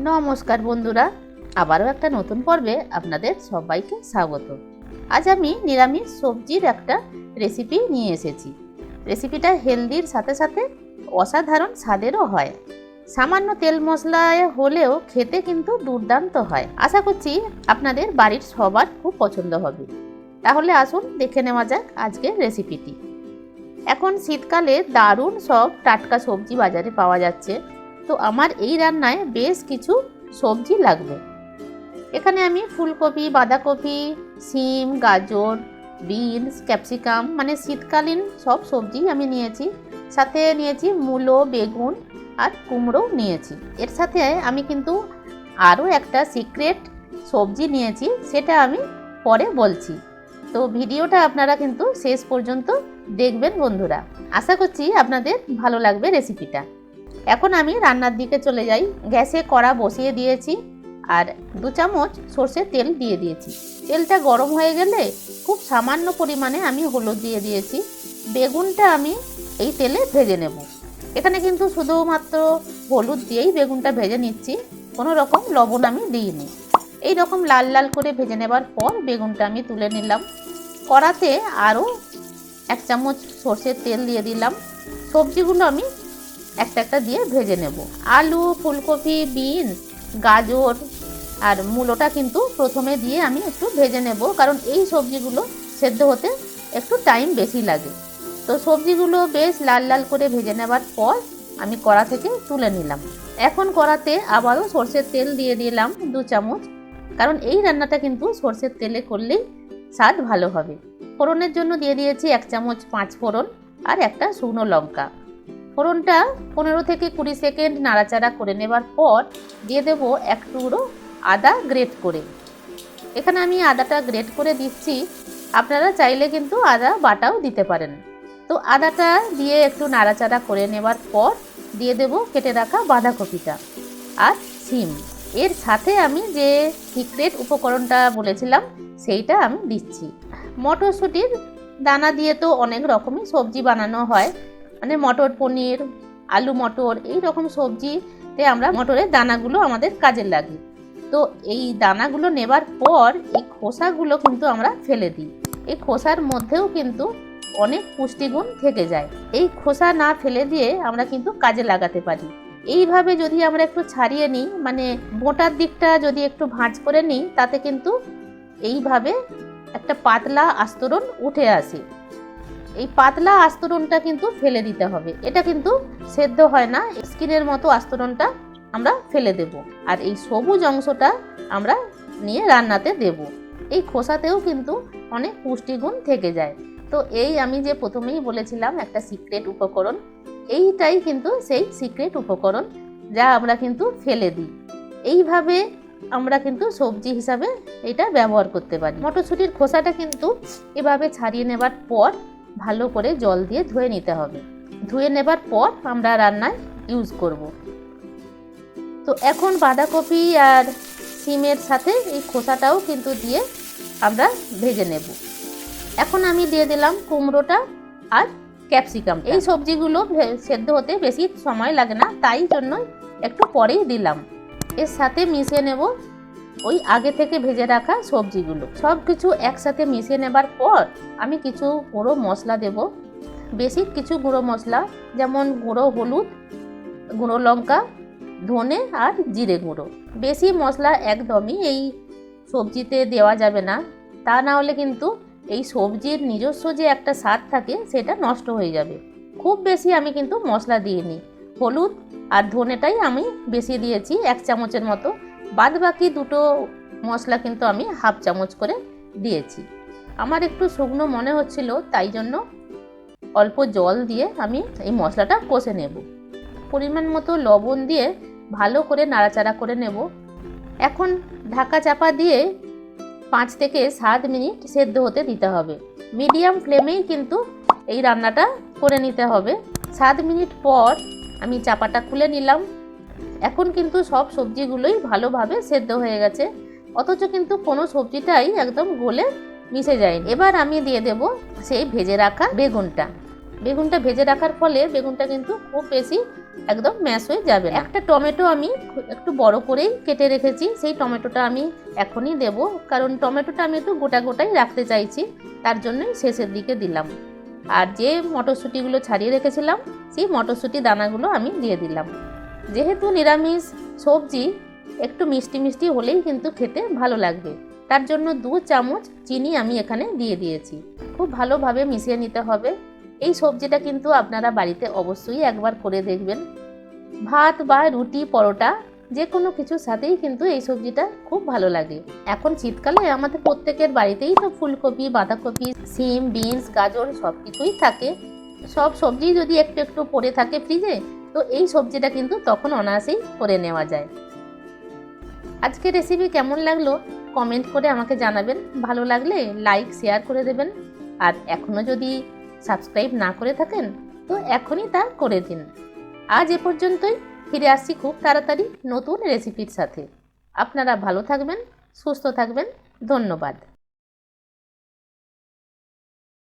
নমস্কার বন্ধুরা, আবারও একটা নতুন পর্বে আপনাদের সবাইকে স্বাগত। আজ আমি নিরামিষ সবজির একটা রেসিপি নিয়ে এসেছি। রেসিপিটা হেলদির সাথে সাথে অসাধারণ স্বাদেরও হয়। সামান্য তেল মশলায় হলেও খেতে কিন্তু দুর্দান্ত হয়। আশা করছি আপনাদের বাড়ির সবার খুব পছন্দ হবে। তাহলে আসুন দেখে নেওয়া যাক আজকের রেসিপিটি। এখন শীতকালে দারুণ সব টাটকা সবজি বাজারে পাওয়া যাচ্ছে, তো আমার এই রান্নায় বেশ কিছু সবজি লাগবে। এখানে আমি ফুলকপি, বাঁধাকপি, সিম, গাজর, বিনস, ক্যাপসিকাম মানে শীতকালীন সব সবজি আমি নিয়েছি। সাথে নিয়েছি মূলো, বেগুন আর কুমড়ো নিয়েছি। এর সাথে আমি কিন্তু আরও একটা সিক্রেট সবজি নিয়েছি, সেটা আমি পরে বলছি। তো ভিডিওটা আপনারা কিন্তু শেষ পর্যন্ত দেখবেন বন্ধুরা। আশা করছি আপনাদের ভালো লাগবে রেসিপিটা। এখন আমি রান্নার দিকে চলে যাই। গ্যাসে কড়া বসিয়ে দিয়েছি আর 2 চামচ সর্ষের তেল দিয়ে দিয়েছি। তেলটা গরম হয়ে গেলে খুব সামান্য পরিমাণে আমি হলুদ দিয়ে দিয়েছি। বেগুনটা আমি এই তেলে ভেজে নেব। এখানে কিন্তু শুধুমাত্র হলুদ দিয়েই বেগুনটা ভেজে নিচ্ছি, কোনো রকম লবণ আমি দিইনি। এই রকম লাল লাল করে ভেজে নেবার পর বেগুনটা আমি তুলে নিলাম। কড়াতে আরও 1 চামচ সর্ষের তেল দিয়ে দিলাম। সবজিগুলো আমি একটা একটা দিয়ে ভেজে নেব। আলু, ফুলকপি, বিনস, গাজর আর মূলোটা কিন্তু প্রথমে দিয়ে আমি একটু ভেজে নেব, কারণ এই সবজিগুলো সেদ্ধ হতে একটু টাইম বেশি লাগে। তো সবজিগুলো বেশ লাল লাল করে ভেজে নেবার পর আমি কড়া থেকে তুলে নিলাম। এখন কড়াতে আবারও সর্ষের তেল দিয়ে দিলাম 2 চামচ, কারণ এই রান্নাটা কিন্তু সর্ষের তেলে করলেই স্বাদ ভালো হবে। ফোড়নের জন্য দিয়ে দিয়েছি 1 চামচ 5 ফোড়ন আর একটা শুকনো লঙ্কা। ফোড়নটা 15 থেকে 20 সেকেন্ড নাড়াচাড়া করে নেবার পর দিয়ে দেব 1 টুকরো আদা গ্রেট করে। এখানে আমি আদাটা গ্রেট করে দিচ্ছি, আপনারা চাইলে কিন্তু আদা বাটাও দিতে পারেন। তো আদাটা দিয়ে একটু নাড়াচাড়া করে নেবার পর দিয়ে দেব কেটে রাখা বাঁধাকপিটা আর সিম। এর সাথে আমি যে সিক্রেট উপকরণটা বলেছিলাম সেইটা আমি দিচ্ছি। মটরশুঁটির দানা দিয়ে তো অনেক রকমই সবজি বানানো হয়, মানে মটর পনির, আলু মটর, এই রকম সবজিতে আমরা মটরের দানাগুলো আমাদের কাজে লাগে। তো এই দানাগুলো নেবার পর এই খোসাগুলো কিন্তু আমরা ফেলে দিই। এই খোসার মধ্যেও কিন্তু অনেক পুষ্টিগুণ থেকে যায়। এই খোসা না ফেলে দিয়ে আমরা কিন্তু কাজে লাগাতে পারি। এইভাবে যদি আমরা একটু ছাড়িয়ে নিই, মানে মোটার দিকটা যদি একটু ভাঁজ করে নিই, তাতে কিন্তু এইভাবে একটা পাতলা আস্তরণ উঠে আসে। এই পাতলা আস্তরণটা কিন্তু ফেলে দিতে হবে, এটা কিন্তু সেদ্ধ হয় না। স্কিনের মতো আস্তরণটা আমরা ফেলে দেব, আর এই সবুজ অংশটা আমরা নিয়ে রান্নাতে দেব। এই খোসাতেও কিন্তু অনেক পুষ্টিগুণ থেকে যায়। তো এই আমি যে প্রথমেই বলেছিলাম একটা সিক্রেট উপকরণ, এইটাই কিন্তু সেই সিক্রেট উপকরণ যা আমরা কিন্তু ফেলে দিই। এইভাবে আমরা কিন্তু সবজি হিসাবে এটা ব্যবহার করতে পারি। মটরশুঁটির খোসাটা কিন্তু এভাবে ছাড়িয়ে নেবার পর ভালো করে জল দিয়ে ধুয়ে নিতে হবে। ধুয়ে নেবার পর আমরা রান্নায় ইউজ করব। তো এখন বাঁধাকপি আর সিমের সাথে এই খোসাটাও কিন্তু দিয়ে আমরা ভেজে নেব। এখন আমি দিয়ে দিলাম কুমড়োটা আর ক্যাপসিকাম। এই সবজিগুলো সেদ্ধ হতে বেশি সময় লাগে না, তাই জন্য একটু পরেই দিলাম। এর সাথে মিশিয়ে নেব ওই আগে থেকে ভেজে রাখা সবজিগুলো। সব কিছু একসাথে মিশিয়ে নেবার পর আমি কিছু গুঁড়ো মশলা দেব। বেসিক কিছু গুঁড়ো মশলা, যেমন গুঁড়ো হলুদ, গুঁড়ো লঙ্কা, ধনে আর জিরে গুঁড়ো। বেশি মশলা একদমই এই সবজিতে দেওয়া যাবে না, তা না হলে কিন্তু এই সবজির নিজস্ব যে একটা স্বাদ থাকে সেটা নষ্ট হয়ে যাবে। খুব বেশি আমি কিন্তু মশলা দিইনি। হলুদ আর ধনেটাই আমি বেশি দিয়েছি 1 চামচের মতো। বাদ বাকি দুটো মশলা কিন্তু আমি 1/2 চামচ করে দিয়েছি। আমার একটু শুকনো মনে হচ্ছিল, তাই জন্য অল্প জল দিয়ে আমি এই মশলাটা কষে নেব। পরিমাণ মতো লবণ দিয়ে ভালো করে নাড়াচাড়া করে নেব। এখন ঢাকা চাপা দিয়ে 5 থেকে 7 মিনিট সেদ্ধ হতে দিতে হবে। মিডিয়াম ফ্লেমেই কিন্তু এই রান্নাটা করে নিতে হবে। 7 মিনিট পর আমি চাপাটা খুলে নিলাম। এখন কিন্তু সব সবজিগুলোই ভালোভাবে সেদ্ধ হয়ে গেছে, অথচ কিন্তু কোনো সবজিটাই একদম গলে মিশে যায়নি। এবার আমি দিয়ে দেব সেই ভেজে রাখা বেগুনটা। বেগুনটা ভেজে রাখার ফলে বেগুনটা কিন্তু খুব বেশি একদম ম্যাশ হয়ে যাবে না। একটা টমেটো আমি একটু বড় করেই কেটে রেখেছি, সেই টমেটোটা আমি এখনই দেব, কারণ টমেটোটা আমি একটু গোটা গোটাই রাখতে চাইছি, তার জন্যই শেষের দিকে দিলাম। আর যে মটরশুঁটিগুলো ছাড়িয়ে রেখেছিলাম সেই মটরশুঁটি দানাগুলো আমি দিয়ে দিলাম। যেহেতু নিরামিষ সবজি, একটু মিষ্টি মিষ্টি হলেই কিন্তু খেতে ভালো লাগবে, তার জন্য 2 চামচ চিনি আমি এখানে দিয়ে দিয়েছি। খুব ভালোভাবে মিশিয়ে নিতে হবে। এই সবজিটা কিন্তু আপনারা বাড়িতে অবশ্যই একবার করে দেখবেন। ভাত বা রুটি, পরোটা যে কোনো কিছুর সাথেই কিন্তু এই সবজিটা খুব ভালো লাগে। এখন শীতকালে আমাদের প্রত্যেকের বাড়িতেই তো ফুলকপি, বাঁধাকপি, সিম, বিনস, গাজর সব কিছুই থাকে। সব সবজি যদি একটু একটু পড়ে থাকে ফ্রিজে, তো এই সবজিটা কিন্তু তখন অনায়াসেই করে নেওয়া যায়। আজকের রেসিপি কেমন লাগলো কমেন্ট করে আমাকে জানাবেন। ভালো লাগলে লাইক, শেয়ার করে দেবেন। আর এখনও যদি সাবস্ক্রাইব না করে থাকেন তো এখনই তা করে দিন। আজ এ পর্যন্তই, ফিরে আসছি খুব তাড়াতাড়ি নতুন রেসিপির সাথে। আপনারা ভালো থাকবেন, সুস্থ থাকবেন। ধন্যবাদ।